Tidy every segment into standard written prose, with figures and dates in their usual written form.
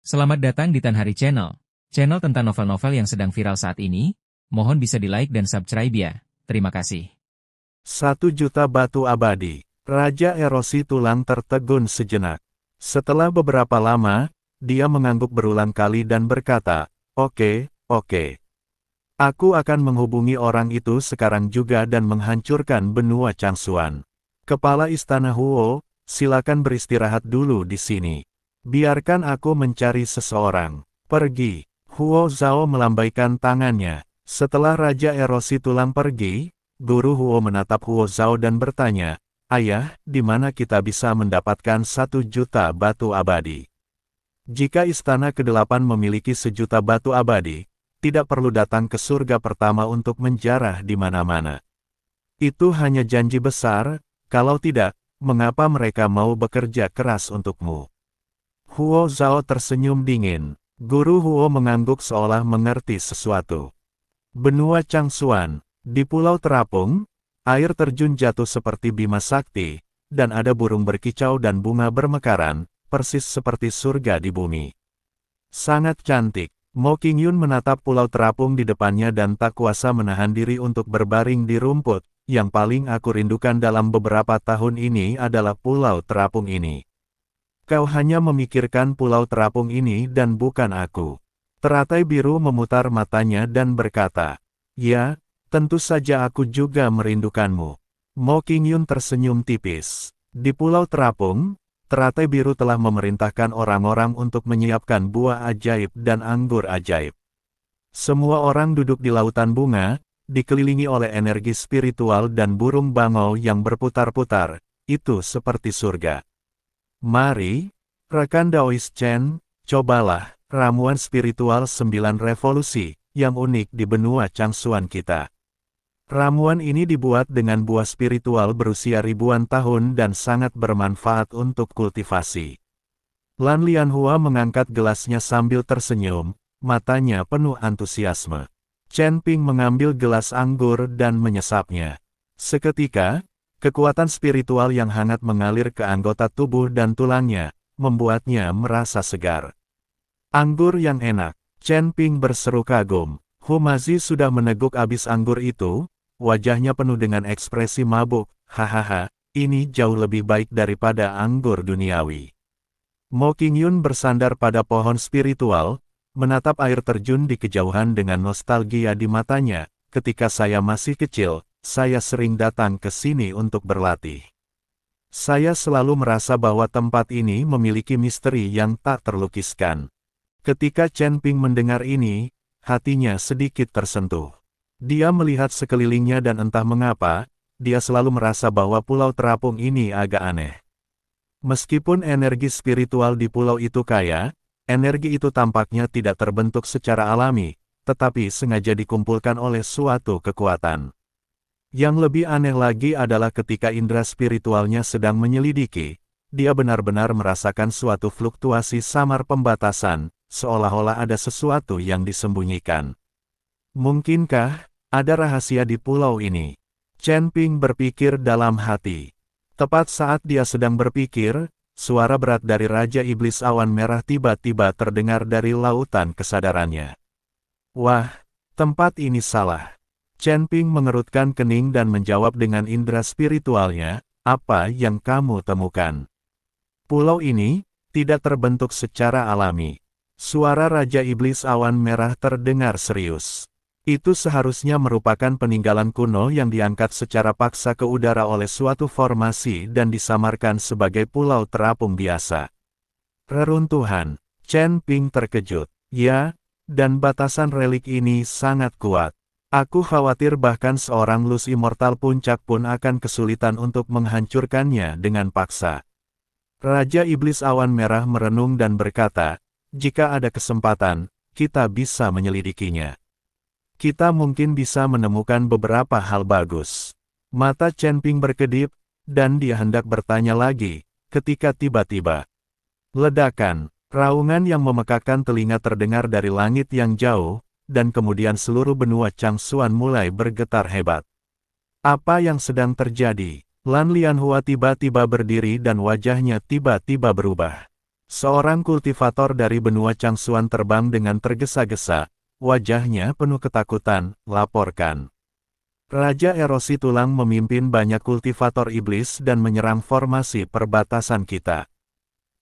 Selamat datang di Tan Hari Channel. Channel tentang novel-novel yang sedang viral saat ini. Mohon bisa di-like dan subscribe ya. Terima kasih. 1 juta batu abadi. Raja erosi tulang tertegun sejenak. Setelah beberapa lama, dia mengangguk berulang kali dan berkata, Oke. Aku akan menghubungi orang itu sekarang juga dan menghancurkan benua Changsuan. Kepala Istana Huo, silakan beristirahat dulu di sini. Biarkan aku mencari seseorang. Pergi. Huo Zhao melambaikan tangannya. Setelah Raja erosi tulang pergi, Guru Huo menatap Huo Zhao dan bertanya, Ayah, di mana kita bisa mendapatkan 1 juta batu abadi? Jika istana ke-8 memiliki 1 juta batu abadi, tidak perlu datang ke surga pertama untuk menjarah di mana-mana. Itu hanya janji besar, kalau tidak, mengapa mereka mau bekerja keras untukmu? Huo Zhao tersenyum dingin. Guru Huo mengangguk seolah mengerti sesuatu. Benua Changsuan, di Pulau Terapung, air terjun jatuh seperti bima sakti, dan ada burung berkicau dan bunga bermekaran, persis seperti surga di bumi. Sangat cantik. Mo Qingyun menatap Pulau Terapung di depannya dan tak kuasa menahan diri untuk berbaring di rumput. Yang paling aku rindukan dalam beberapa tahun ini adalah Pulau Terapung ini. Kau hanya memikirkan Pulau Terapung ini dan bukan aku. Teratai biru memutar matanya dan berkata, Ya, tentu saja aku juga merindukanmu. Mo Qingyun tersenyum tipis. Di Pulau Terapung, Teratai biru telah memerintahkan orang-orang untuk menyiapkan buah ajaib dan anggur ajaib. Semua orang duduk di lautan bunga, dikelilingi oleh energi spiritual dan burung bangau yang berputar-putar, itu seperti surga. Mari, rekan Daois Chen, cobalah ramuan spiritual 9 revolusi, yang unik di benua Changsuan kita. Ramuan ini dibuat dengan buah spiritual berusia ribuan tahun dan sangat bermanfaat untuk kultivasi. Lan Lianhua mengangkat gelasnya sambil tersenyum, matanya penuh antusiasme. Chen Ping mengambil gelas anggur dan menyesapnya. Seketika, kekuatan spiritual yang hangat mengalir ke anggota tubuh dan tulangnya, membuatnya merasa segar. Anggur yang enak, Chen Ping berseru kagum. Humazi sudah meneguk abis anggur itu. Wajahnya penuh dengan ekspresi mabuk, hahaha, ini jauh lebih baik daripada anggur duniawi. Mo Qingyun bersandar pada pohon spiritual, menatap air terjun di kejauhan dengan nostalgia di matanya. Ketika saya masih kecil, saya sering datang ke sini untuk berlatih. Saya selalu merasa bahwa tempat ini memiliki misteri yang tak terlukiskan. Ketika Chen Ping mendengar ini, hatinya sedikit tersentuh. Dia melihat sekelilingnya dan entah mengapa, dia selalu merasa bahwa Pulau Terapung ini agak aneh. Meskipun energi spiritual di pulau itu kaya, energi itu tampaknya tidak terbentuk secara alami, tetapi sengaja dikumpulkan oleh suatu kekuatan. Yang lebih aneh lagi adalah ketika indera spiritualnya sedang menyelidiki, dia benar-benar merasakan suatu fluktuasi samar pembatasan, seolah-olah ada sesuatu yang disembunyikan. Mungkinkah ada rahasia di pulau ini? Chen Ping berpikir dalam hati. Tepat saat dia sedang berpikir, suara berat dari Raja Iblis Awan Merah tiba-tiba terdengar dari lautan kesadarannya. Wah, tempat ini salah. Chen Ping mengerutkan kening dan menjawab dengan indera spiritualnya, apa yang kamu temukan? Pulau ini tidak terbentuk secara alami. Suara Raja Iblis Awan Merah terdengar serius. Itu seharusnya merupakan peninggalan kuno yang diangkat secara paksa ke udara oleh suatu formasi dan disamarkan sebagai pulau terapung biasa. Reruntuhan. Chen Ping terkejut. Ya, dan batasan relik ini sangat kuat. Aku khawatir bahkan seorang Lus Immortal Puncak pun akan kesulitan untuk menghancurkannya dengan paksa. Raja Iblis Awan Merah merenung dan berkata, jika ada kesempatan, kita bisa menyelidikinya. Kita mungkin bisa menemukan beberapa hal bagus. Mata Chen Ping berkedip, dan dia hendak bertanya lagi, ketika tiba-tiba. Ledakan, raungan yang memekakkan telinga terdengar dari langit yang jauh, dan kemudian seluruh benua Changsuan mulai bergetar hebat. Apa yang sedang terjadi? Lan Lianhua tiba-tiba berdiri dan wajahnya tiba-tiba berubah. Seorang kultivator dari benua Changsuan terbang dengan tergesa-gesa, wajahnya penuh ketakutan, laporkan. Raja Erosi Tulang memimpin banyak kultivator iblis dan menyerang formasi perbatasan kita.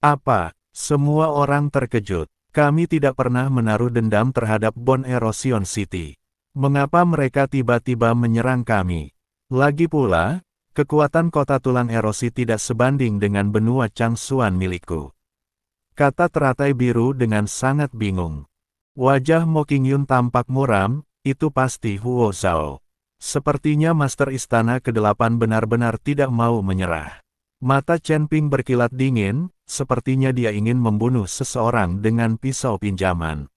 Apa? Semua orang terkejut. Kami tidak pernah menaruh dendam terhadap Bone Erosion City. Mengapa mereka tiba-tiba menyerang kami? Lagi pula, kekuatan kota tulang erosi tidak sebanding dengan benua Changsuan milikku. Kata teratai biru dengan sangat bingung. Wajah Mo Qingyun tampak muram, itu pasti Huo Zhao. Sepertinya Master Istana ke-8 benar-benar tidak mau menyerah. Mata Chen Ping berkilat dingin, sepertinya dia ingin membunuh seseorang dengan pisau pinjaman.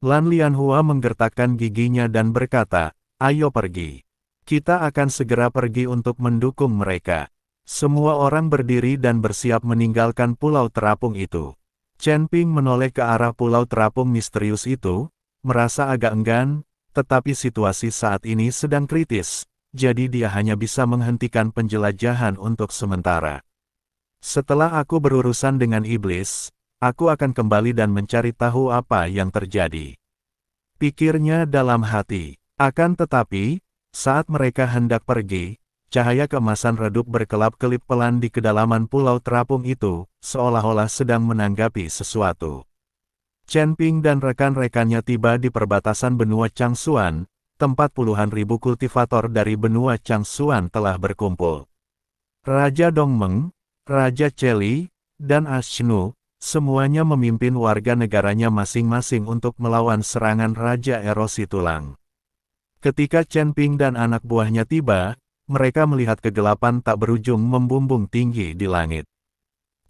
Lan Lianhua menggertakkan giginya dan berkata, ayo pergi. Kita akan segera pergi untuk mendukung mereka. Semua orang berdiri dan bersiap meninggalkan pulau terapung itu. Chen Ping menoleh ke arah pulau terapung misterius itu, merasa agak enggan, tetapi situasi saat ini sedang kritis, jadi dia hanya bisa menghentikan penjelajahan untuk sementara. Setelah aku berurusan dengan iblis, aku akan kembali dan mencari tahu apa yang terjadi. Pikirnya dalam hati. Akan tetapi, saat mereka hendak pergi, cahaya keemasan redup berkelap-kelip pelan di kedalaman pulau terapung itu, seolah-olah sedang menanggapi sesuatu. Chen Ping dan rekan-rekannya tiba di perbatasan benua Changsuan, tempat puluhan ribu kultivator dari benua Changsuan telah berkumpul. Raja Dongmeng, Raja Cheli, dan Ashnu, semuanya memimpin warga negaranya masing-masing untuk melawan serangan Raja Erosi Tulang. Ketika Chen Ping dan anak buahnya tiba, mereka melihat kegelapan tak berujung membumbung tinggi di langit.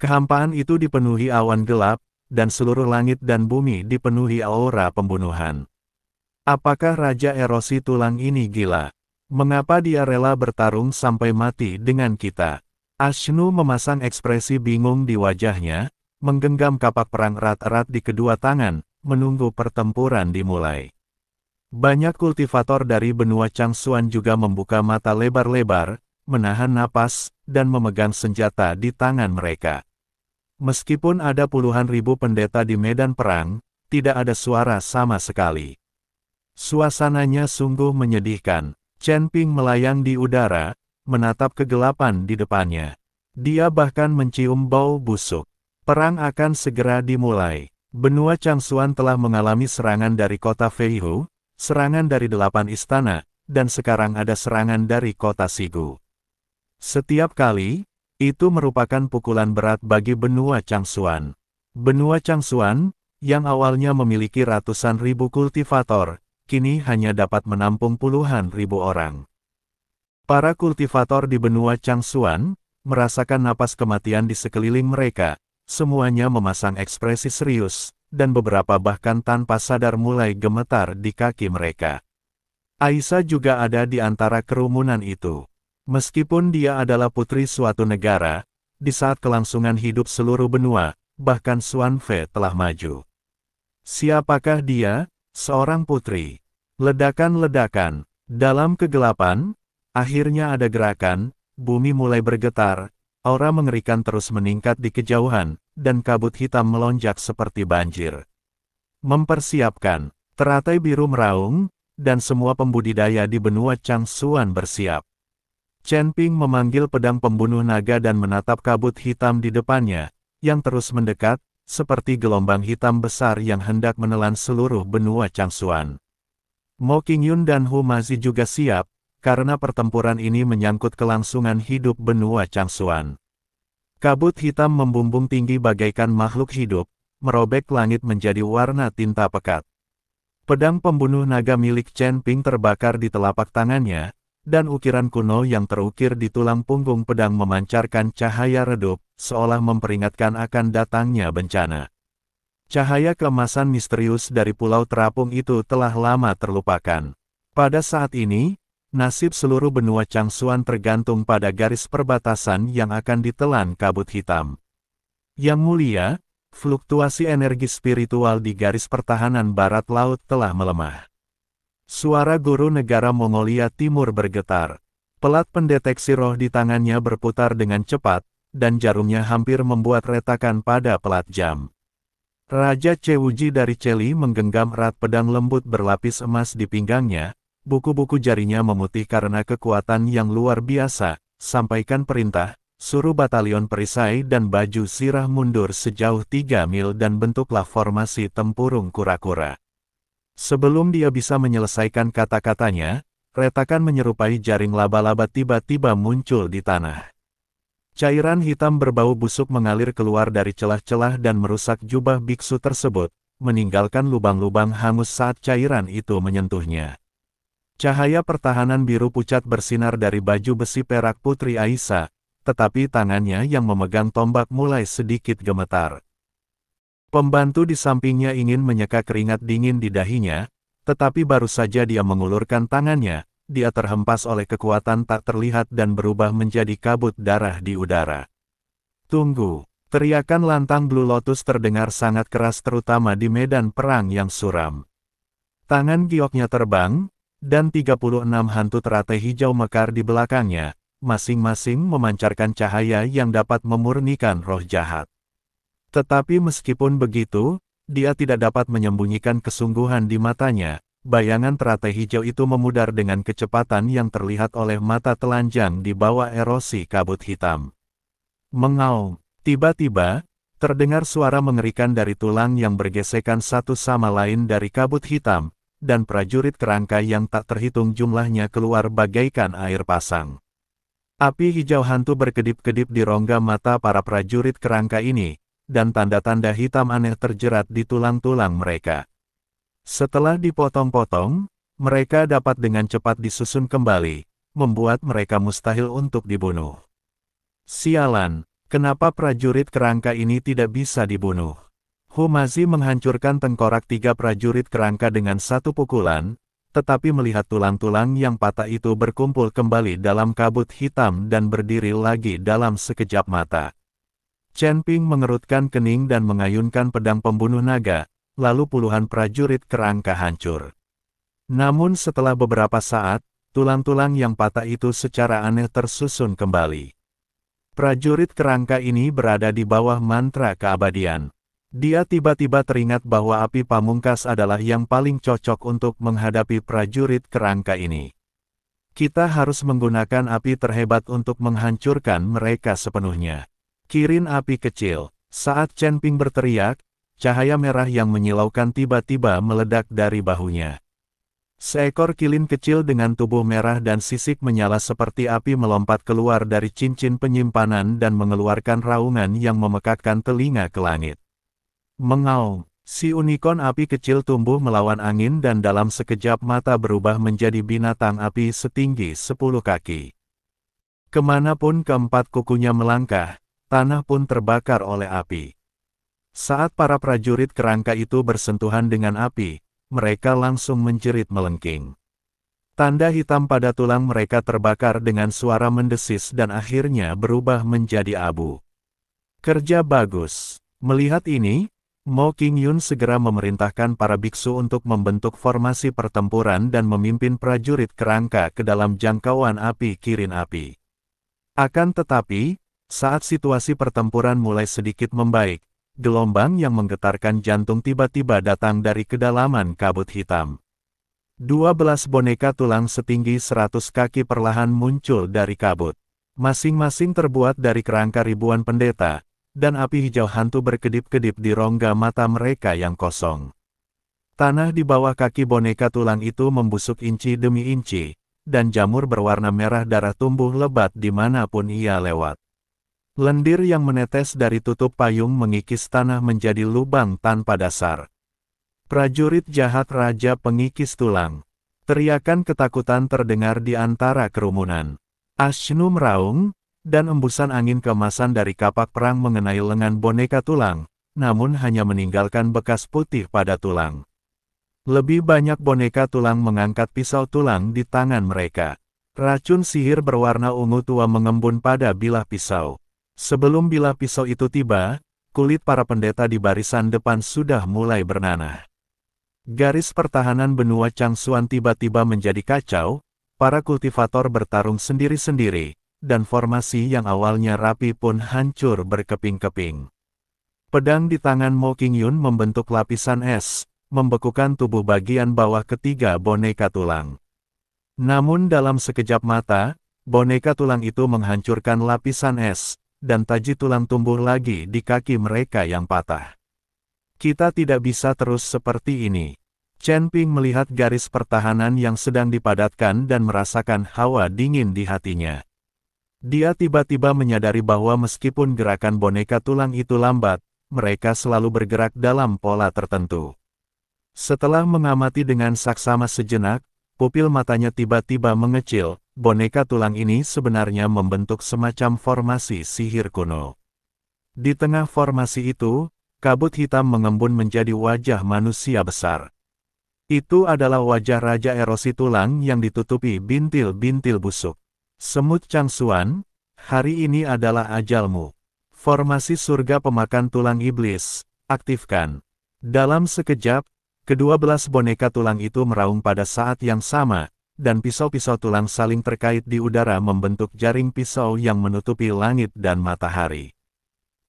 Kehampaan itu dipenuhi awan gelap, dan seluruh langit dan bumi dipenuhi aura pembunuhan. Apakah Raja Erosi Tulang ini gila? Mengapa dia rela bertarung sampai mati dengan kita? Ashnu memasang ekspresi bingung di wajahnya, menggenggam kapak perang erat-erat di kedua tangan, menunggu pertempuran dimulai. Banyak kultivator dari benua Changsuan juga membuka mata lebar-lebar, menahan napas, dan memegang senjata di tangan mereka. Meskipun ada puluhan ribu pendeta di medan perang, tidak ada suara sama sekali. Suasananya sungguh menyedihkan. Chen Ping melayang di udara, menatap kegelapan di depannya. Dia bahkan mencium bau busuk. Perang akan segera dimulai. Benua Changsuan telah mengalami serangan dari kota Feihu, serangan dari 8 istana, dan sekarang ada serangan dari kota Sigu. Setiap kali, itu merupakan pukulan berat bagi benua Changsuan. Benua Changsuan, yang awalnya memiliki ratusan ribu kultivator, kini hanya dapat menampung puluhan ribu orang. Para kultivator di benua Changsuan, merasakan napas kematian di sekeliling mereka, semuanya memasang ekspresi serius, dan beberapa bahkan tanpa sadar mulai gemetar di kaki mereka. Aisyah juga ada di antara kerumunan itu. Meskipun dia adalah putri suatu negara, di saat kelangsungan hidup seluruh benua, bahkan Xuan Fei telah maju. Siapakah dia? Seorang putri. Ledakan-ledakan. Dalam kegelapan, akhirnya ada gerakan, bumi mulai bergetar, aura mengerikan terus meningkat di kejauhan, dan kabut hitam melonjak seperti banjir. Mempersiapkan. Teratai biru meraung, dan semua pembudidaya di benua Changsuan bersiap. Chen Ping memanggil pedang pembunuh naga dan menatap kabut hitam di depannya, yang terus mendekat, seperti gelombang hitam besar yang hendak menelan seluruh benua Changsuan. Mo Qingyun dan Hu Mazi juga siap, karena pertempuran ini menyangkut kelangsungan hidup benua Changsuan. Kabut hitam membumbung tinggi bagaikan makhluk hidup, merobek langit menjadi warna tinta pekat. Pedang pembunuh naga milik Chen Ping terbakar di telapak tangannya, dan ukiran kuno yang terukir di tulang punggung pedang memancarkan cahaya redup, seolah memperingatkan akan datangnya bencana. Cahaya keemasan misterius dari pulau terapung itu telah lama terlupakan. Pada saat ini, nasib seluruh benua Changsuan tergantung pada garis perbatasan yang akan ditelan kabut hitam. Yang mulia, fluktuasi energi spiritual di garis pertahanan barat laut telah melemah. Suara guru negara Mongolia Timur bergetar. Pelat pendeteksi roh di tangannya berputar dengan cepat, dan jarumnya hampir membuat retakan pada pelat jam. Raja Chewuji dari Cheli menggenggam erat pedang lembut berlapis emas di pinggangnya, buku-buku jarinya memutih karena kekuatan yang luar biasa. Sampaikan perintah, suruh batalion perisai dan baju sirah mundur sejauh 3 mil dan bentuklah formasi tempurung kura-kura. Sebelum dia bisa menyelesaikan kata-katanya, retakan menyerupai jaring laba-laba tiba-tiba muncul di tanah. Cairan hitam berbau busuk mengalir keluar dari celah-celah dan merusak jubah biksu tersebut, meninggalkan lubang-lubang hangus saat cairan itu menyentuhnya. Cahaya pertahanan biru pucat bersinar dari baju besi perak Putri Aisyah, tetapi tangannya yang memegang tombak mulai sedikit gemetar. Pembantu di sampingnya ingin menyeka keringat dingin di dahinya, tetapi baru saja dia mengulurkan tangannya, dia terhempas oleh kekuatan tak terlihat dan berubah menjadi kabut darah di udara. Tunggu! Teriakan lantang Blue Lotus terdengar sangat keras terutama di medan perang yang suram. Tangan gioknya terbang, dan 36 hantu teratai hijau mekar di belakangnya, masing-masing memancarkan cahaya yang dapat memurnikan roh jahat. Tetapi meskipun begitu, dia tidak dapat menyembunyikan kesungguhan di matanya. Bayangan teratai hijau itu memudar dengan kecepatan yang terlihat oleh mata telanjang di bawah erosi kabut hitam. Mengaum, tiba-tiba, terdengar suara mengerikan dari tulang yang bergesekan satu sama lain dari kabut hitam, dan prajurit kerangka yang tak terhitung jumlahnya keluar bagaikan air pasang. Api hijau hantu berkedip-kedip di rongga mata para prajurit kerangka ini, dan tanda-tanda hitam aneh terjerat di tulang-tulang mereka. Setelah dipotong-potong, mereka dapat dengan cepat disusun kembali, membuat mereka mustahil untuk dibunuh. Sialan, kenapa prajurit kerangka ini tidak bisa dibunuh? Humazi menghancurkan tengkorak 3 prajurit kerangka dengan satu pukulan, tetapi melihat tulang-tulang yang patah itu berkumpul kembali dalam kabut hitam dan berdiri lagi dalam sekejap mata. Chen Ping mengerutkan kening dan mengayunkan pedang pembunuh naga, lalu puluhan prajurit kerangka hancur. Namun setelah beberapa saat, tulang-tulang yang patah itu secara aneh tersusun kembali. Prajurit kerangka ini berada di bawah mantra keabadian. Dia tiba-tiba teringat bahwa api pamungkas adalah yang paling cocok untuk menghadapi prajurit kerangka ini. Kita harus menggunakan api terhebat untuk menghancurkan mereka sepenuhnya. Kirin api kecil. Saat Chen Ping berteriak, cahaya merah yang menyilaukan tiba-tiba meledak dari bahunya. Seekor kilin kecil dengan tubuh merah dan sisik menyala seperti api melompat keluar dari cincin penyimpanan dan mengeluarkan raungan yang memekakkan telinga ke langit. Mengaum, si unicorn api kecil tumbuh melawan angin dan dalam sekejap mata berubah menjadi binatang api setinggi 10 kaki. Kemanapun keempat kukunya melangkah, tanah pun terbakar oleh api. Saat para prajurit kerangka itu bersentuhan dengan api, mereka langsung menjerit melengking. Tanda hitam pada tulang mereka terbakar dengan suara mendesis dan akhirnya berubah menjadi abu. Kerja bagus. Melihat ini, Mo Qingyun segera memerintahkan para biksu untuk membentuk formasi pertempuran dan memimpin prajurit kerangka ke dalam jangkauan api kirin api. Akan tetapi, saat situasi pertempuran mulai sedikit membaik, gelombang yang menggetarkan jantung tiba-tiba datang dari kedalaman kabut hitam. 12 boneka tulang setinggi 100 kaki perlahan muncul dari kabut. Masing-masing terbuat dari kerangka ribuan pendeta, dan api hijau hantu berkedip-kedip di rongga mata mereka yang kosong. Tanah di bawah kaki boneka tulang itu membusuk inci demi inci, dan jamur berwarna merah darah tumbuh lebat dimanapun ia lewat. Lendir yang menetes dari tutup payung mengikis tanah menjadi lubang tanpa dasar. Prajurit jahat Raja Pengikis Tulang. Teriakan ketakutan terdengar di antara kerumunan. Ashnu meraung, dan embusan angin keemasan dari kapak perang mengenai lengan boneka tulang, namun hanya meninggalkan bekas putih pada tulang. Lebih banyak boneka tulang mengangkat pisau tulang di tangan mereka. Racun sihir berwarna ungu tua mengembun pada bilah pisau. Sebelum bilah pisau itu tiba, kulit para pendeta di barisan depan sudah mulai bernanah. Garis pertahanan benua Changsuan tiba-tiba menjadi kacau, para kultivator bertarung sendiri-sendiri, dan formasi yang awalnya rapi pun hancur berkeping-keping. Pedang di tangan Mo Qingyun membentuk lapisan es, membekukan tubuh bagian bawah ketiga boneka tulang. Namun dalam sekejap mata, boneka tulang itu menghancurkan lapisan es, dan taji tulang tumbuh lagi di kaki mereka yang patah. Kita tidak bisa terus seperti ini. Chen Ping melihat garis pertahanan yang sedang dipadatkan dan merasakan hawa dingin di hatinya. Dia tiba-tiba menyadari bahwa meskipun gerakan boneka tulang itu lambat, mereka selalu bergerak dalam pola tertentu. Setelah mengamati dengan saksama sejenak, pupil matanya tiba-tiba mengecil. Boneka tulang ini sebenarnya membentuk semacam formasi sihir kuno. Di tengah formasi itu, kabut hitam mengembun menjadi wajah manusia besar. Itu adalah wajah Raja Erosi Tulang yang ditutupi bintil-bintil busuk. Semut Changsuan, hari ini adalah ajalmu. Formasi surga pemakan tulang iblis, aktifkan. Dalam sekejap, kedua-belas boneka tulang itu meraung pada saat yang sama, dan pisau-pisau tulang saling terkait di udara membentuk jaring pisau yang menutupi langit dan matahari.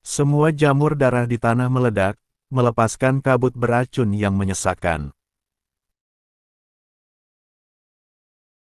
Semua jamur darah di tanah meledak, melepaskan kabut beracun yang menyesakkan.